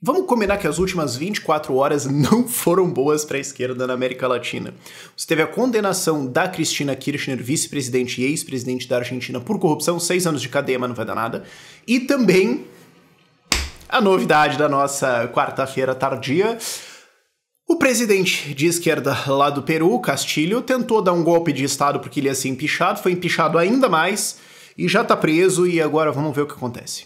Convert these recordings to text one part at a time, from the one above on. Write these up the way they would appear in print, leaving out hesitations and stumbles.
Vamos combinar que as últimas 24 horas não foram boas para a esquerda na América Latina. Você teve a condenação da Cristina Kirchner, vice-presidente e ex-presidente da Argentina, por corrupção, 6 anos de cadeia, mas não vai dar nada. E também a novidade da nossa quarta-feira tardia. O presidente de esquerda lá do Peru, Castillo, tentou dar um golpe de Estado porque ele ia ser empichado, foi empichado ainda mais e já tá preso, e agora vamos ver o que acontece.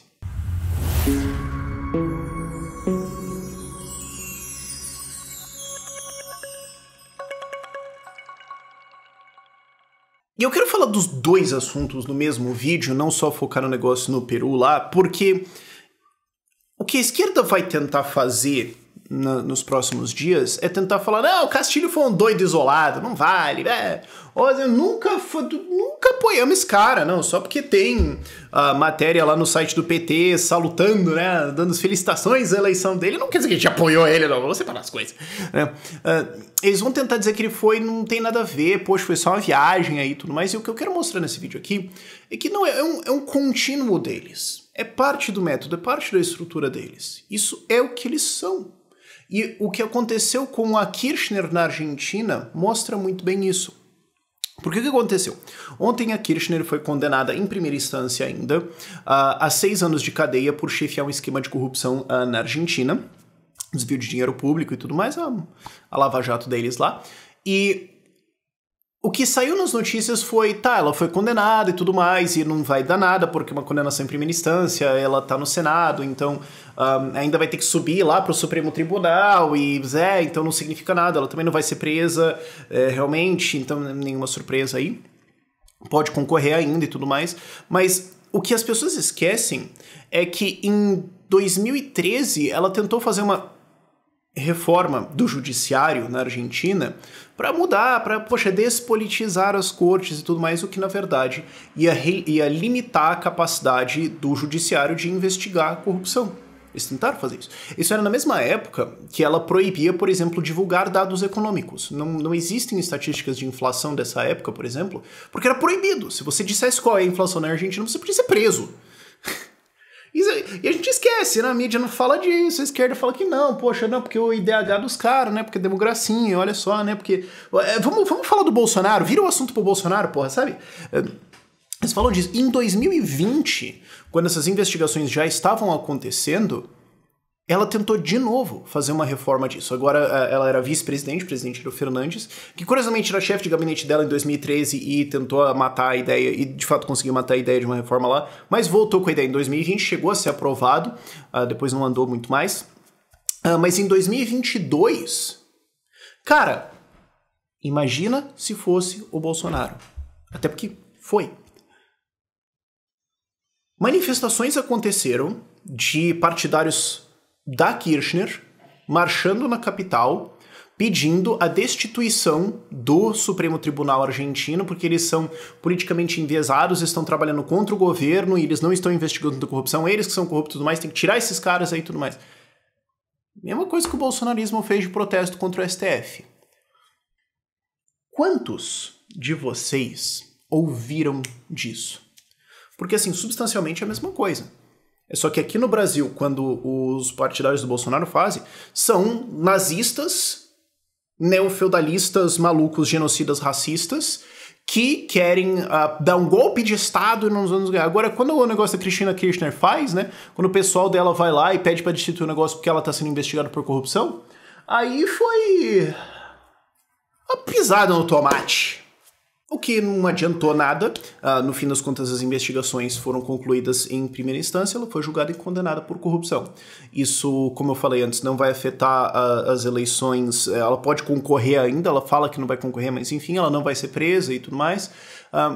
E eu quero falar dos dois assuntos no mesmo vídeo, não só focar no negócio no Peru lá, porque o que a esquerda vai tentar fazer nos próximos dias é tentar falar, não, o Castillo foi um doido isolado, não vale, nunca apoiamos esse cara, não, só porque tem a matéria lá no site do PT salutando, né, dando felicitações à eleição dele, não quer dizer que a gente apoiou ele, não, vamos separar as coisas, né? Eles vão tentar dizer que ele foi, não tem nada a ver, poxa, foi só uma viagem aí e tudo mais, e o que eu quero mostrar nesse vídeo aqui é que não é um contínuo deles, é parte do método, é parte da estrutura deles, isso é o que eles são. E o que aconteceu com a Kirchner na Argentina mostra muito bem isso. Porque o que aconteceu? Ontem a Kirchner foi condenada em primeira instância ainda a 6 anos de cadeia por chefiar um esquema de corrupção na Argentina, desvio de dinheiro público e tudo mais, a lava-jato deles lá. E o que saiu nas notícias foi, tá, ela foi condenada e tudo mais, e não vai dar nada, porque uma condenação em primeira instância, ela tá no Senado, então ainda vai ter que subir lá pro Supremo Tribunal, e então não significa nada, ela também não vai ser presa realmente, então nenhuma surpresa aí. Pode concorrer ainda e tudo mais, mas o que as pessoas esquecem é que em 2013 ela tentou fazer uma reforma do judiciário na Argentina para mudar, para, despolitizar as cortes e tudo mais, o que na verdade ia limitar a capacidade do judiciário de investigar a corrupção. Eles tentaram fazer isso. Isso era na mesma época que ela proibia, por exemplo, divulgar dados econômicos. Não existem estatísticas de inflação dessa época, por exemplo, porque era proibido. Se você dissesse qual é a inflação na Argentina, você podia ser preso. E a gente esquece, né? A mídia não fala disso, a esquerda fala que não, porque o IDH dos caras, né? Porque democracia, olha só, né? Porque. Vamos falar do Bolsonaro, vira o assunto pro Bolsonaro, sabe? Eles falam disso. Em 2020, quando essas investigações já estavam acontecendo, ela tentou de novo fazer uma reforma disso. Agora ela era vice-presidente, o presidente era o Fernandes, que curiosamente era chefe de gabinete dela em 2013 e tentou matar a ideia, e de fato conseguiu matar a ideia de uma reforma lá, mas voltou com a ideia em 2020, chegou a ser aprovado, depois não andou muito mais. Mas em 2022, cara, imagina se fosse o Bolsonaro. Até porque foi. Manifestações aconteceram de partidários da Kirchner marchando na capital pedindo a destituição do Supremo Tribunal Argentino, porque eles são politicamente enviesados, estão trabalhando contra o governo e eles não estão investigando a corrupção, eles que são corruptos e tudo mais, tem que tirar esses caras aí e tudo mais. Mesma coisa que o bolsonarismo fez de protesto contra o STF. Quantos de vocês ouviram disso? Porque, assim, substancialmente é a mesma coisa. É só que aqui no Brasil, quando os partidários do Bolsonaro fazem, são nazistas, neofeudalistas, malucos, genocidas, racistas, que querem dar um golpe de Estado e não vamos ganhar. Agora, quando o negócio da Cristina Kirchner faz, né, quando o pessoal dela vai lá e pede para destituir o negócio porque ela está sendo investigada por corrupção, aí foi uma pisada no tomate. O que não adiantou nada, no fim das contas as investigações foram concluídas em primeira instância, ela foi julgada e condenada por corrupção. Isso, como eu falei antes, não vai afetar as eleições, ela pode concorrer ainda, ela fala que não vai concorrer, mas enfim, ela não vai ser presa e tudo mais.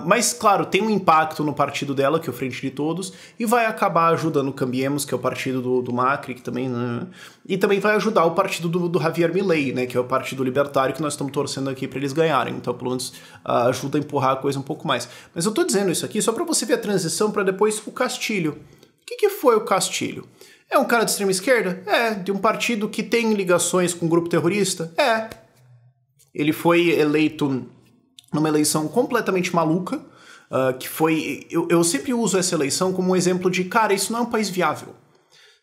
Mas, claro, tem um impacto no partido dela, que é o Frente de Todos, e vai acabar ajudando o Cambiemos, que é o partido do Macri, que também... Né, e também vai ajudar o partido do Javier Milei, né, que é o partido libertário, que nós estamos torcendo aqui para eles ganharem. Então, pelo menos, ajuda a empurrar a coisa um pouco mais. Mas eu tô dizendo isso aqui só para você ver a transição para depois o Castillo. O que foi o Castillo? É um cara de extrema esquerda? É. De um partido que tem ligações com um grupo terrorista? É. Ele foi eleito numa eleição completamente maluca, que foi... Eu sempre uso essa eleição como um exemplo de, cara, isso não é um país viável.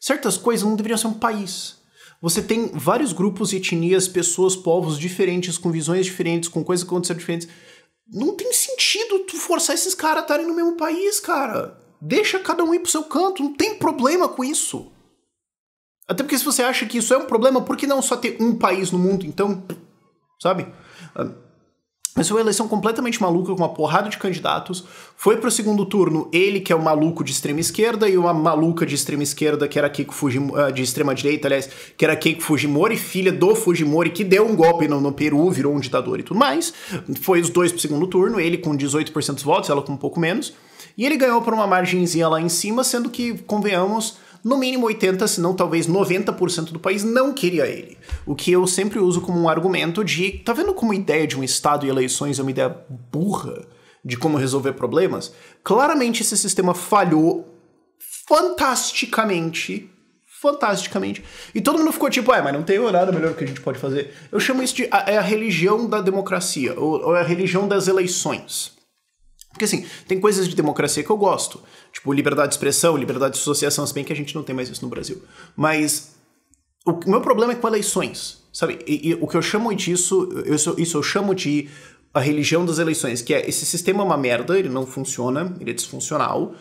Certas coisas não deveriam ser um país. Você tem vários grupos, etnias, pessoas, povos diferentes, com visões diferentes, com coisas que aconteceram diferentes. Não tem sentido tu forçar esses caras a estarem no mesmo país, cara. Deixa cada um ir pro seu canto, não tem problema com isso. Até porque se você acha que isso é um problema, por que não só ter um país no mundo, então? Sabe? Mas foi uma eleição completamente maluca, com uma porrada de candidatos. Foi pro segundo turno ele, que é um maluco de extrema esquerda, e uma maluca de extrema esquerda, que era Keiko Fujimori, de extrema direita, aliás, que era Keiko Fujimori, filha do Fujimori, que deu um golpe no Peru, virou um ditador e tudo mais. Foi os dois pro segundo turno, ele com 18% dos votos, ela com um pouco menos. E ele ganhou por uma margenzinha lá em cima, sendo que, convenhamos, no mínimo 80%, se não talvez 90% do país não queria ele. O que eu sempre uso como um argumento de... Tá vendo como a ideia de um Estado e eleições é uma ideia burra de como resolver problemas? Claramente esse sistema falhou fantasticamente. E todo mundo ficou tipo, mas não tem nada melhor que a gente pode fazer. Eu chamo isso de a religião da democracia, ou a religião das eleições. Porque assim, tem coisas de democracia que eu gosto. Tipo, liberdade de expressão, liberdade de associação, se bem que a gente não tem mais isso no Brasil. Mas o meu problema é com eleições, sabe? E o que eu chamo disso, isso eu chamo de a religião das eleições, que é esse sistema é uma merda, ele não funciona, ele é disfuncional,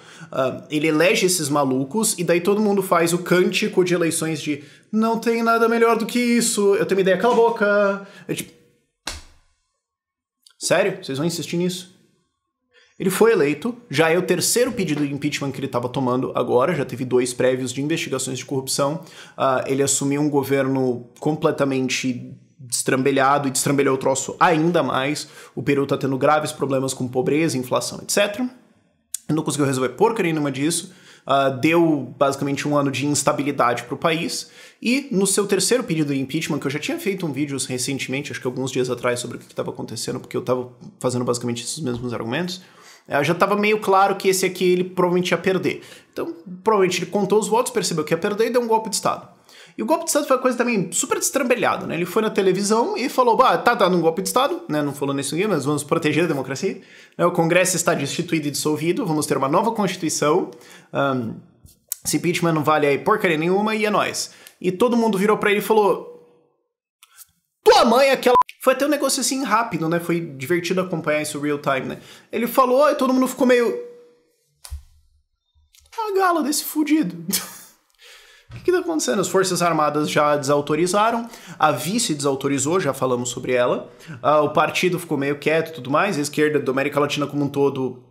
ele elege esses malucos, e daí todo mundo faz o cântico de eleições de não tem nada melhor do que isso, eu tenho uma ideia, cala a boca. Tipo, sério? Vocês vão insistir nisso? Ele foi eleito, já é o terceiro pedido de impeachment que ele estava tomando agora, já teve 2 prévios de investigações de corrupção. Ele assumiu um governo completamente destrambelhado e destrambelhou o troço ainda mais. O Peru está tendo graves problemas com pobreza, inflação, etc. Não conseguiu resolver porcaria nenhuma disso. Deu basicamente um ano de instabilidade para o país. E no seu terceiro pedido de impeachment, que eu já tinha feito um vídeo recentemente, acho que alguns dias atrás, sobre o que estava acontecendo, porque eu estava fazendo basicamente esses mesmos argumentos, já estava meio claro que esse aqui ele provavelmente ia perder. Então, provavelmente ele contou os votos, percebeu que ia perder e deu um golpe de Estado. E o golpe de Estado foi uma coisa também super destrambelhada, né? Ele foi na televisão e falou, tá dando um golpe de Estado, né? Não falou nisso aqui, mas vamos proteger a democracia. O Congresso está destituído e dissolvido, vamos ter uma nova Constituição, esse impeachment não vale aí porcaria nenhuma e é nóis. E todo mundo virou pra ele e falou, tua mãe é aquela... Foi até um negócio assim rápido, né? Foi divertido acompanhar isso real time, né? Ele falou e todo mundo ficou meio... A gala desse fudido. O que tá acontecendo? As Forças Armadas já desautorizaram, a vice desautorizou, já falamos sobre ela, o partido ficou meio quieto e tudo mais, a esquerda da América Latina como um todo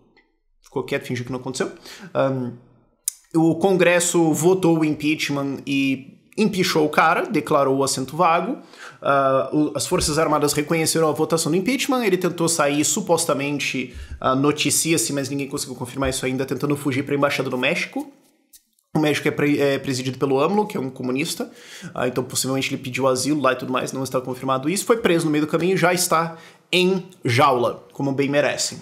ficou quieto, fingiu que não aconteceu. O Congresso votou o impeachment e impeachou o cara, declarou o assento vago. As Forças Armadas reconheceram a votação do impeachment, ele tentou sair, supostamente, noticia-se, mas ninguém conseguiu confirmar isso ainda, tentando fugir para a Embaixada do México. O México é presidido pelo AMLO, que é um comunista, então possivelmente ele pediu asilo lá e tudo mais, não está confirmado isso, foi preso no meio do caminho e já está em jaula, como bem merece.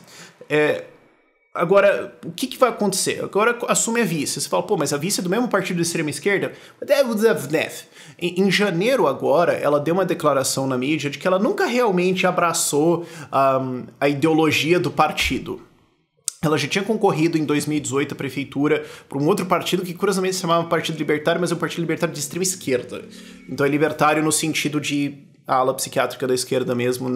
Agora, o que vai acontecer? Agora assume a vice. Você fala, mas a vice é do mesmo partido de extrema esquerda? Em janeiro agora, ela deu uma declaração na mídia de que ela nunca realmente abraçou a ideologia do partido. Ela já tinha concorrido em 2018 à prefeitura por um outro partido que curiosamente se chamava Partido Libertário, mas é um partido libertário de extrema esquerda. Então é libertário no sentido de ala psiquiátrica da esquerda mesmo,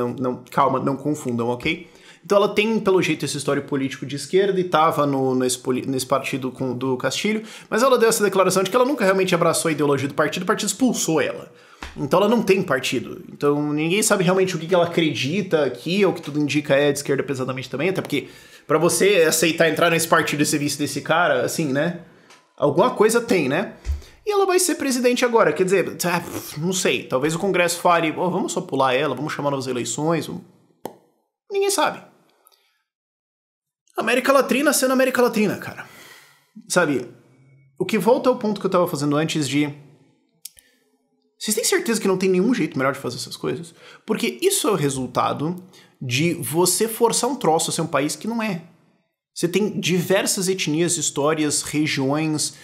calma, não confundam, ok? Então ela tem, pelo jeito, esse histórico político de esquerda e estava nesse partido do Castilho, mas ela deu essa declaração de que ela nunca realmente abraçou a ideologia do partido, o partido expulsou ela. Então ela não tem partido. Então ninguém sabe realmente o que ela acredita aqui, ou o que tudo indica é de esquerda pesadamente também, até porque pra você aceitar entrar nesse partido e ser vice desse cara, assim, né? Alguma coisa tem, né? E ela vai ser presidente agora, quer dizer, não sei, talvez o Congresso fale, vamos só pular ela, vamos chamar novas eleições, ninguém sabe. América Latina sendo América Latina, cara. Sabe, o que volta ao ponto que eu tava fazendo antes de... Vocês têm certeza que não tem nenhum jeito melhor de fazer essas coisas? Porque isso é o resultado de você forçar um troço a ser um país que não é. Você tem diversas etnias, histórias, regiões,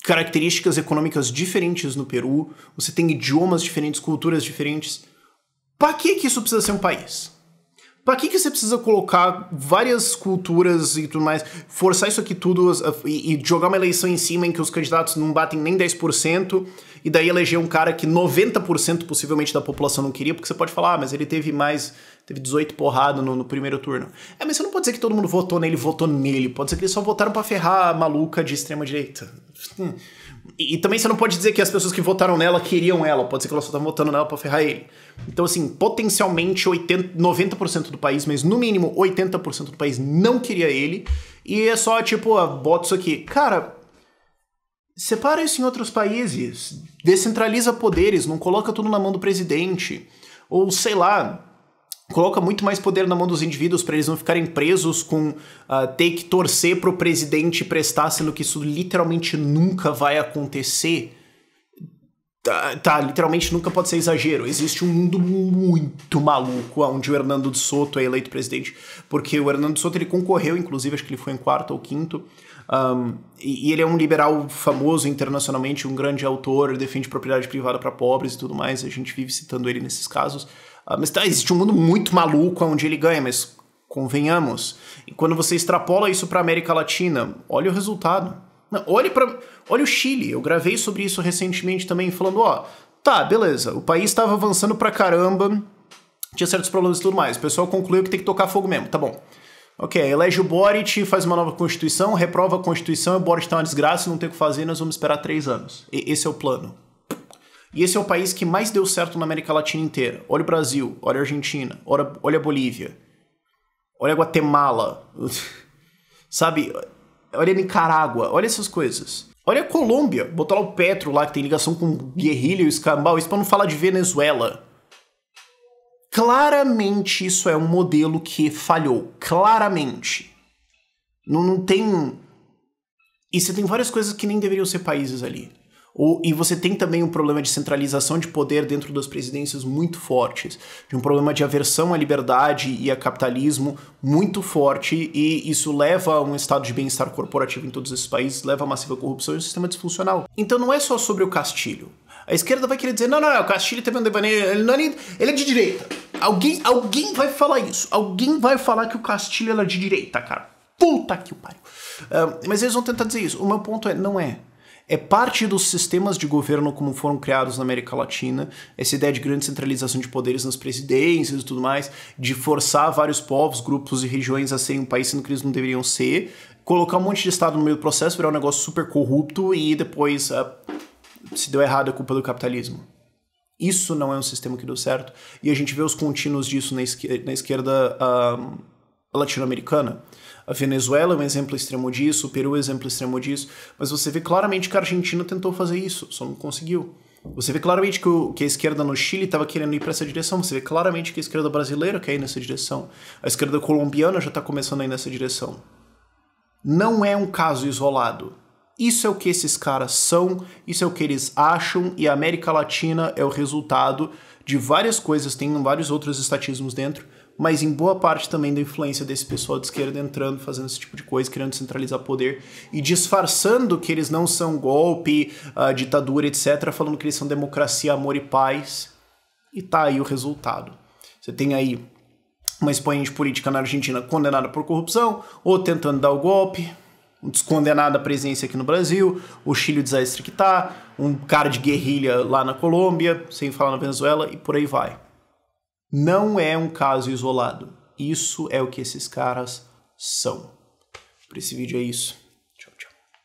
características econômicas diferentes no Peru, você tem idiomas diferentes, culturas diferentes. Pra que isso precisa ser um país? Pra que você precisa colocar várias culturas e tudo mais, forçar isso aqui tudo e jogar uma eleição em cima em que os candidatos não batem nem 10%, e daí eleger um cara que 90% possivelmente da população não queria, porque você pode falar, mas ele teve 18 porrada no primeiro turno. Mas você não pode dizer que todo mundo votou nele, pode ser que eles só votaram pra ferrar a maluca de extrema direita. E também você não pode dizer que as pessoas que votaram nela queriam ela, pode ser que elas só estavam votando nela pra ferrar ele. Então, assim, potencialmente 90% do país, mas no mínimo 80% do país não queria ele, e é só, tipo, bota isso aqui. Cara, separa isso em outros países, descentraliza poderes, não coloca tudo na mão do presidente, ou sei lá, coloca muito mais poder na mão dos indivíduos para eles não ficarem presos com ter que torcer pro presidente prestar, sendo que isso literalmente nunca vai acontecer. Literalmente nunca pode ser exagero. Existe um mundo muito maluco onde o Hernando de Soto é eleito presidente, porque o Hernando de Soto ele concorreu, inclusive, acho que ele foi em quarto ou quinto, e ele é um liberal famoso internacionalmente, um grande autor, defende propriedade privada para pobres e tudo mais, a gente vive citando ele nesses casos. Mas existe um mundo muito maluco onde ele ganha, mas convenhamos. E quando você extrapola isso para América Latina, olha o resultado. Não, olha o Chile, eu gravei sobre isso recentemente também, falando, beleza, o país estava avançando pra caramba, tinha certos problemas e tudo mais, o pessoal concluiu que tem que tocar fogo mesmo, tá bom. Ok, elege o Boric, faz uma nova Constituição, reprova a Constituição, o Boric tá uma desgraça, não tem o que fazer, nós vamos esperar 3 anos. Esse é o plano. E esse é o país que mais deu certo na América Latina inteira. Olha o Brasil, olha a Argentina, olha a Bolívia, olha a Guatemala, sabe? Olha a Nicarágua, olha essas coisas. Olha a Colômbia, botou lá o Petro lá, que tem ligação com guerrilha e o escambau, isso pra não falar de Venezuela. Claramente isso é um modelo que falhou, claramente. Não tem... E você tem várias coisas que nem deveriam ser países ali. E você tem também um problema de centralização de poder dentro das presidências muito fortes, de um problema de aversão à liberdade e a capitalismo muito forte, e isso leva a um estado de bem-estar corporativo em todos esses países, leva a massiva corrupção e um sistema disfuncional. Então não é só sobre o Castilho. A esquerda vai querer dizer, não, o Castilho teve um devaneio, ele é de direita. Alguém vai falar isso, alguém vai falar que o Castilho era de direita, cara. Puta que o pariu. Mas eles vão tentar dizer isso. O meu ponto não é. É parte dos sistemas de governo como foram criados na América Latina, essa ideia de grande centralização de poderes nas presidências e tudo mais, de forçar vários povos, grupos e regiões a serem um país sendo que eles não deveriam ser, colocar um monte de estado no meio do processo, virar um negócio super corrupto e depois, se deu errado, é culpa do capitalismo. Isso não é um sistema que deu certo, e a gente vê os contínuos disso na esquerda latino-americana. A Venezuela é um exemplo extremo disso, o Peru é um exemplo extremo disso, mas você vê claramente que a Argentina tentou fazer isso, só não conseguiu. Você vê claramente que a esquerda no Chile estava querendo ir para essa direção, você vê claramente que a esquerda brasileira quer ir nessa direção, a esquerda colombiana já está começando a ir nessa direção. Não é um caso isolado. Isso é o que esses caras são, isso é o que eles acham, e a América Latina é o resultado de várias coisas, tem vários outros estatismos dentro, mas em boa parte também da influência desse pessoal de esquerda entrando, fazendo esse tipo de coisa, querendo centralizar poder e disfarçando que eles não são golpe, ditadura, etc., falando que eles são democracia, amor e paz. E tá aí o resultado. Você tem aí uma expoente política na Argentina condenada por corrupção, ou tentando dar o golpe, um descondenado à presença aqui no Brasil, o Chile o desastre que tá, um cara de guerrilha lá na Colômbia, sem falar na Venezuela, e por aí vai. Não é um caso isolado. Isso é o que esses caras são. Por esse vídeo é isso.